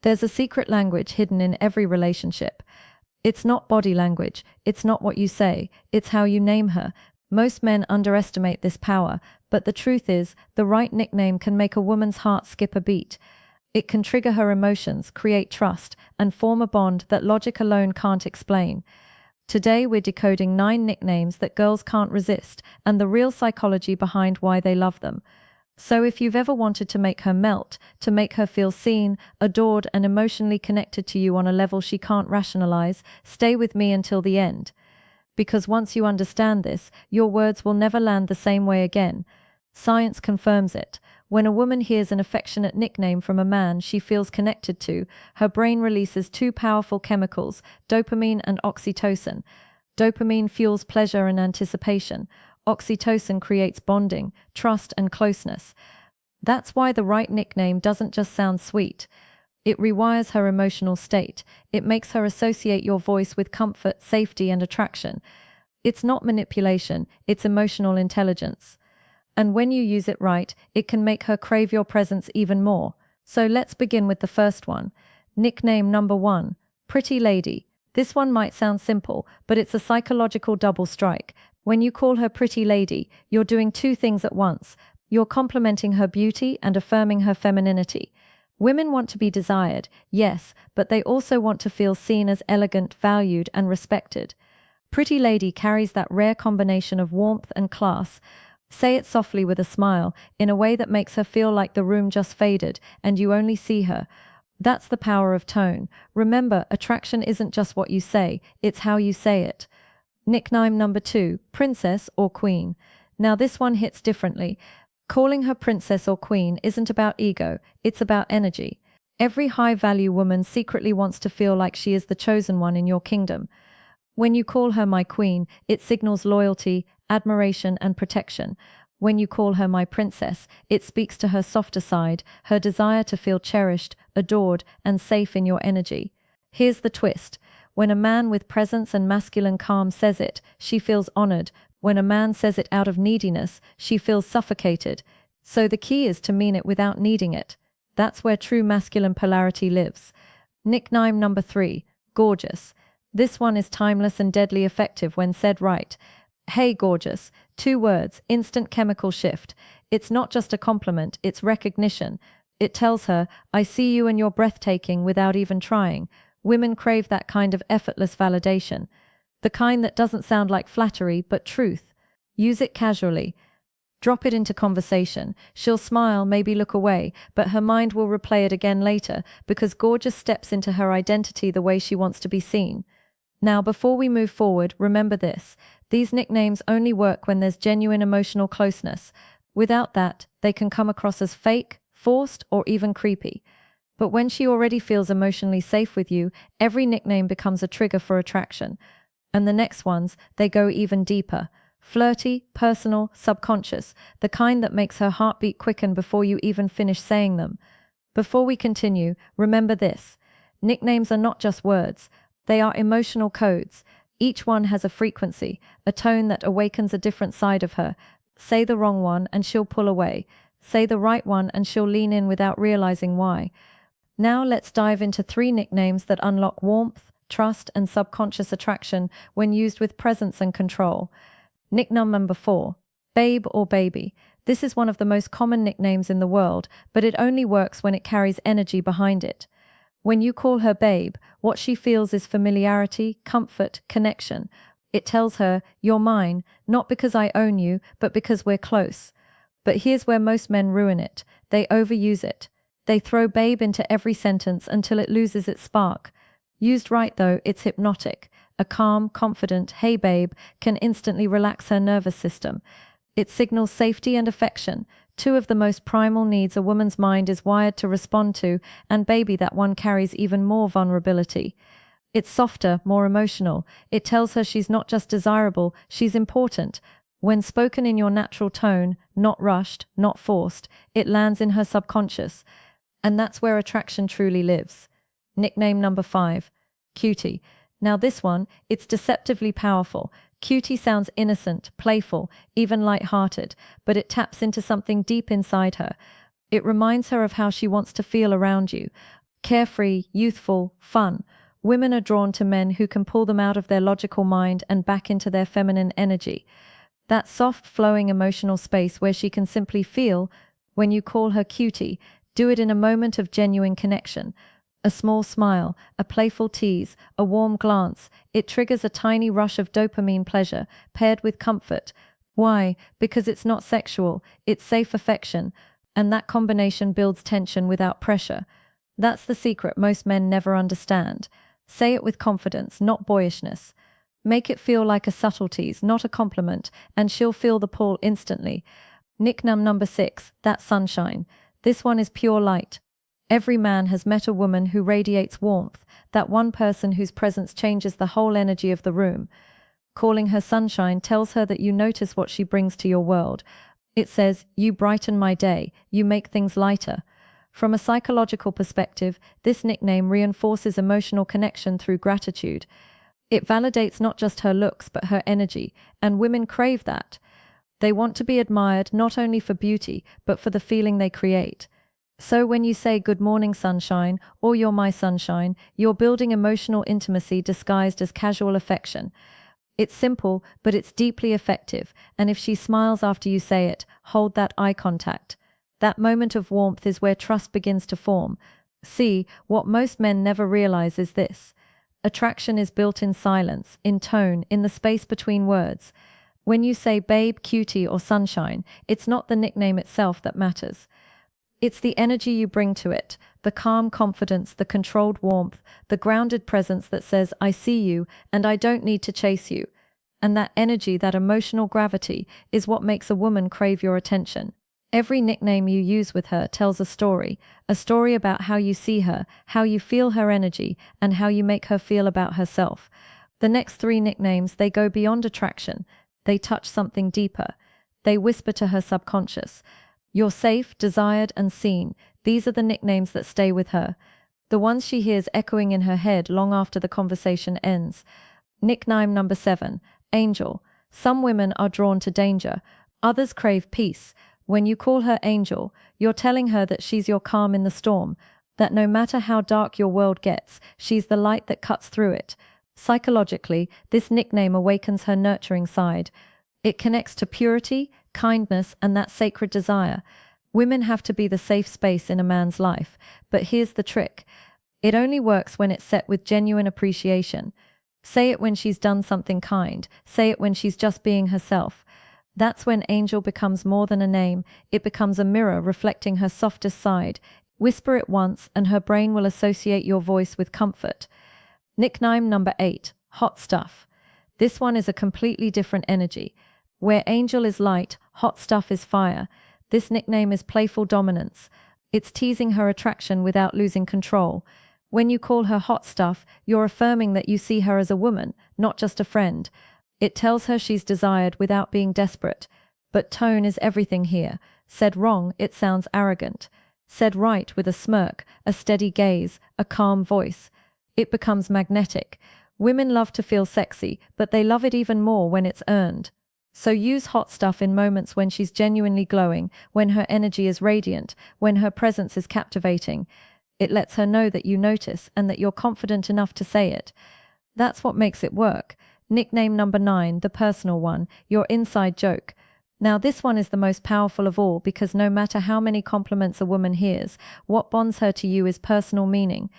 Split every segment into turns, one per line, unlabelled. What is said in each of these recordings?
There's a secret language hidden in every relationship. It's not body language, it's not what you say, it's how you name her. Most men underestimate this power, but the truth is, the right nickname can make a woman's heart skip a beat. It can trigger her emotions, create trust, and form a bond that logic alone can't explain. Today we're decoding 9 nicknames that girls can't resist, and the real psychology behind why they love them. So if you've ever wanted to make her melt, to make her feel seen, adored, and emotionally connected to you on a level she can't rationalize, stay with me until the end. Because once you understand this, your words will never land the same way again. Science confirms it. When a woman hears an affectionate nickname from a man she feels connected to, her brain releases 2 powerful chemicals, dopamine and oxytocin. Dopamine fuels pleasure and anticipation. Oxytocin creates bonding, trust, and closeness. That's why the right nickname doesn't just sound sweet. It rewires her emotional state. It makes her associate your voice with comfort, safety, and attraction. It's not manipulation, it's emotional intelligence. And when you use it right, it can make her crave your presence even more. So let's begin with the first one. Nickname number 1, Pretty Lady. This one might sound simple, but it's a psychological double strike. When you call her Pretty Lady, you're doing 2 things at once. You're complimenting her beauty and affirming her femininity. Women want to be desired, yes, but they also want to feel seen as elegant, valued, and respected. Pretty Lady carries that rare combination of warmth and class. Say it softly with a smile, in a way that makes her feel like the room just faded and you only see her. That's the power of tone. Remember, attraction isn't just what you say, it's how you say it. Nickname number 2, Princess or Queen. Now this one hits differently. Calling her princess or queen isn't about ego, it's about energy. Every high-value woman secretly wants to feel like she is the chosen one in your kingdom. When you call her my queen, it signals loyalty, admiration, and protection. When you call her my princess, it speaks to her softer side, her desire to feel cherished, adored, and safe in your energy. Here's the twist. When a man with presence and masculine calm says it, she feels honored. When a man says it out of neediness, she feels suffocated. So the key is to mean it without needing it. That's where true masculine polarity lives. Nickname number 3, Gorgeous. This one is timeless and deadly effective when said right. Hey, gorgeous. 2 words, instant chemical shift. It's not just a compliment, it's recognition. It tells her, I see you and you're breathtaking without even trying. Women crave that kind of effortless validation. The kind that doesn't sound like flattery, but truth. Use it casually. Drop it into conversation. She'll smile, maybe look away, but her mind will replay it again later because gorgeous steps into her identity the way she wants to be seen. Now, before we move forward, remember this. These nicknames only work when there's genuine emotional closeness. Without that, they can come across as fake, forced, or even creepy. But when she already feels emotionally safe with you, every nickname becomes a trigger for attraction. And the next ones, they go even deeper. Flirty, personal, subconscious, the kind that makes her heartbeat quicken before you even finish saying them. Before we continue, remember this. Nicknames are not just words. They are emotional codes. Each one has a frequency, a tone that awakens a different side of her. Say the wrong one and she'll pull away. Say the right one and she'll lean in without realizing why. Now let's dive into 3 nicknames that unlock warmth, trust, and subconscious attraction when used with presence and control. Nickname number 4, Babe or Baby. This is one of the most common nicknames in the world, but it only works when it carries energy behind it. When you call her babe, what she feels is familiarity, comfort, connection. It tells her, you're mine, not because I own you, but because we're close. But here's where most men ruin it. They overuse it. They throw babe into every sentence until it loses its spark. Used right though, it's hypnotic. A calm, confident, hey babe, can instantly relax her nervous system. It signals safety and affection, 2 of the most primal needs a woman's mind is wired to respond to, and baby, that one carries even more vulnerability. It's softer, more emotional. It tells her she's not just desirable, she's important. When spoken in your natural tone, not rushed, not forced, it lands in her subconscious. And that's where attraction truly lives. Nickname number 5, Cutie. Now this one, it's deceptively powerful. Cutie sounds innocent, playful, even light-hearted, but it taps into something deep inside her. It reminds her of how she wants to feel around you. Carefree, youthful, fun. Women are drawn to men who can pull them out of their logical mind and back into their feminine energy. That soft, flowing emotional space where she can simply feel. When you call her cutie, do it in a moment of genuine connection. A small smile, a playful tease, a warm glance. It triggers a tiny rush of dopamine pleasure, paired with comfort. Why? Because it's not sexual, it's safe affection, and that combination builds tension without pressure. That's the secret most men never understand. Say it with confidence, not boyishness. Make it feel like a subtleties, not a compliment, and she'll feel the pull instantly. Nickname number 6, that sunshine. This one is pure light. Every man has met a woman who radiates warmth, that one person whose presence changes the whole energy of the room. Calling her sunshine tells her that you notice what she brings to your world. It says, you brighten my day, you make things lighter. From a psychological perspective, this nickname reinforces emotional connection through gratitude. It validates not just her looks, but her energy, and women crave that. They want to be admired not only for beauty, but for the feeling they create. So when you say good morning sunshine or you're my sunshine, you're building emotional intimacy disguised as casual affection. It's simple, but it's deeply effective, and if she smiles after you say it, hold that eye contact. That moment of warmth is where trust begins to form. See, what most men never realize is this. Attraction is built in silence, in tone, in the space between words. When you say babe, cutie, or sunshine, it's not the nickname itself that matters. It's the energy you bring to it, the calm confidence, the controlled warmth, the grounded presence that says, I see you, and I don't need to chase you. And that energy, that emotional gravity, is what makes a woman crave your attention. Every nickname you use with her tells a story about how you see her, how you feel her energy, and how you make her feel about herself. The next 3 nicknames, they go beyond attraction. They touch something deeper. They whisper to her subconscious. You're safe, desired, and seen. These are the nicknames that stay with her. The ones she hears echoing in her head long after the conversation ends. Nickname number 7, Angel. Some women are drawn to danger. Others crave peace. When you call her Angel, you're telling her that she's your calm in the storm, that no matter how dark your world gets, she's the light that cuts through it. Psychologically, this nickname awakens her nurturing side. It connects to purity, kindness, and that sacred desire. Women have to be the safe space in a man's life, but here's the trick. It only works when it's set with genuine appreciation. Say it when she's done something kind. Say it when she's just being herself. That's when Angel becomes more than a name. It becomes a mirror reflecting her softest side. Whisper it once, and her brain will associate your voice with comfort. Nickname number 8, Hot Stuff. This one is a completely different energy. Where Angel is light, Hot Stuff is fire. This nickname is playful dominance. It's teasing her attraction without losing control. When you call her Hot Stuff, you're affirming that you see her as a woman, not just a friend. It tells her she's desired without being desperate. But tone is everything here. Said wrong, it sounds arrogant. Said right with a smirk, a steady gaze, a calm voice. It becomes magnetic. Women love to feel sexy, but they love it even more when it's earned. So use Hot Stuff in moments when she's genuinely glowing, when her energy is radiant, when her presence is captivating. It lets her know that you notice and that you're confident enough to say it. That's what makes it work. Nickname number 9, the personal one, your inside joke. Now this one is the most powerful of all because no matter how many compliments a woman hears, what bonds her to you is personal meaning.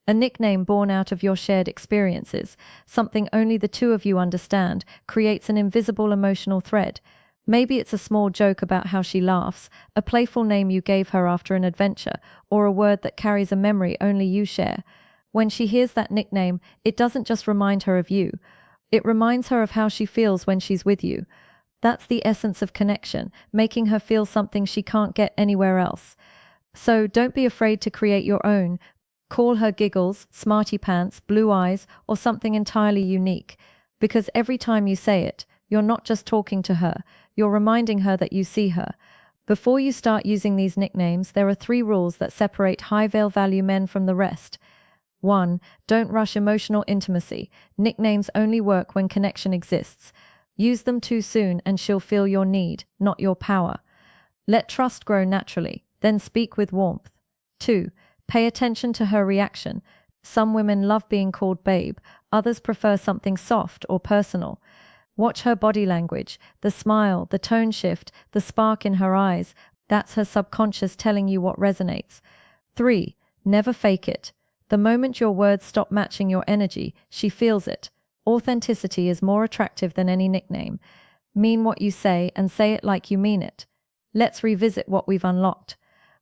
A nickname born out of your shared experiences, something only the two of you understand, creates an invisible emotional thread. Maybe it's a small joke about how she laughs, a playful name you gave her after an adventure, or a word that carries a memory only you share. When she hears that nickname, it doesn't just remind her of you. It reminds her of how she feels when she's with you. That's the essence of connection, making her feel something she can't get anywhere else. So don't be afraid to create your own. Call her Giggles, Smarty Pants, Blue Eyes, or something entirely unique. Because every time you say it, you're not just talking to her, you're reminding her that you see her. Before you start using these nicknames, there are 3 rules that separate high value men from the rest. 1. Don't rush emotional intimacy. Nicknames only work when connection exists. Use them too soon and she'll feel your need, not your power. Let trust grow naturally, then speak with warmth. 2. Pay attention to her reaction. Some women love being called babe, others prefer something soft or personal. Watch her body language, the smile, the tone shift, the spark in her eyes. That's her subconscious telling you what resonates. 3. Never fake it. The moment your words stop matching your energy, she feels it. Authenticity is more attractive than any nickname. Mean what you say and say it like you mean it. Let's revisit what we've unlocked.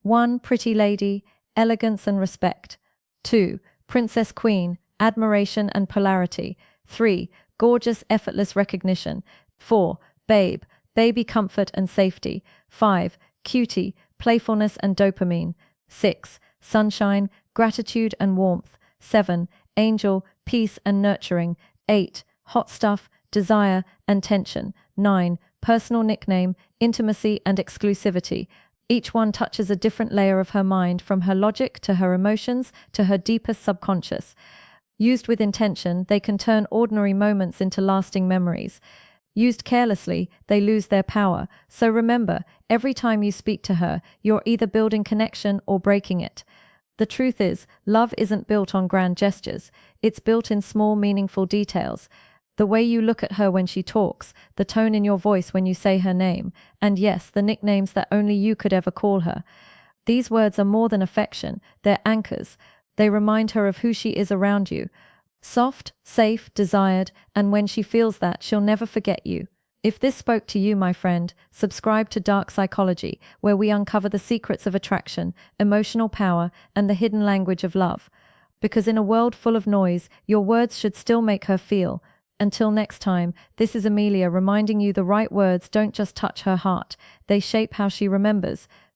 1. Pretty lady, elegance and respect. 2. Princess queen, admiration and polarity. 3. Gorgeous, effortless recognition. 4. Babe, baby comfort and safety. 5. Cutie, playfulness and dopamine. 6. Sunshine, gratitude and warmth. 7. Angel, peace and nurturing. 8. Hot stuff, desire and tension. 9. Personal nickname, intimacy and exclusivity. Each one touches a different layer of her mind, from her logic to her emotions to her deepest subconscious. Used with intention, they can turn ordinary moments into lasting memories. Used carelessly, they lose their power. So remember, every time you speak to her, you're either building connection or breaking it. The truth is, love isn't built on grand gestures. It's built in small, meaningful details. The way you look at her when she talks, the tone in your voice when you say her name, and yes, the nicknames that only you could ever call her. These words are more than affection, they're anchors. They remind her of who she is around you. Soft, safe, desired, and when she feels that, she'll never forget you. If this spoke to you, my friend, subscribe to Dark Psychology, where we uncover the secrets of attraction, emotional power, and the hidden language of love. Because in a world full of noise, your words should still make her feel. Until next time, this is Amelia reminding you the right words don't just touch her heart, they shape how she remembers.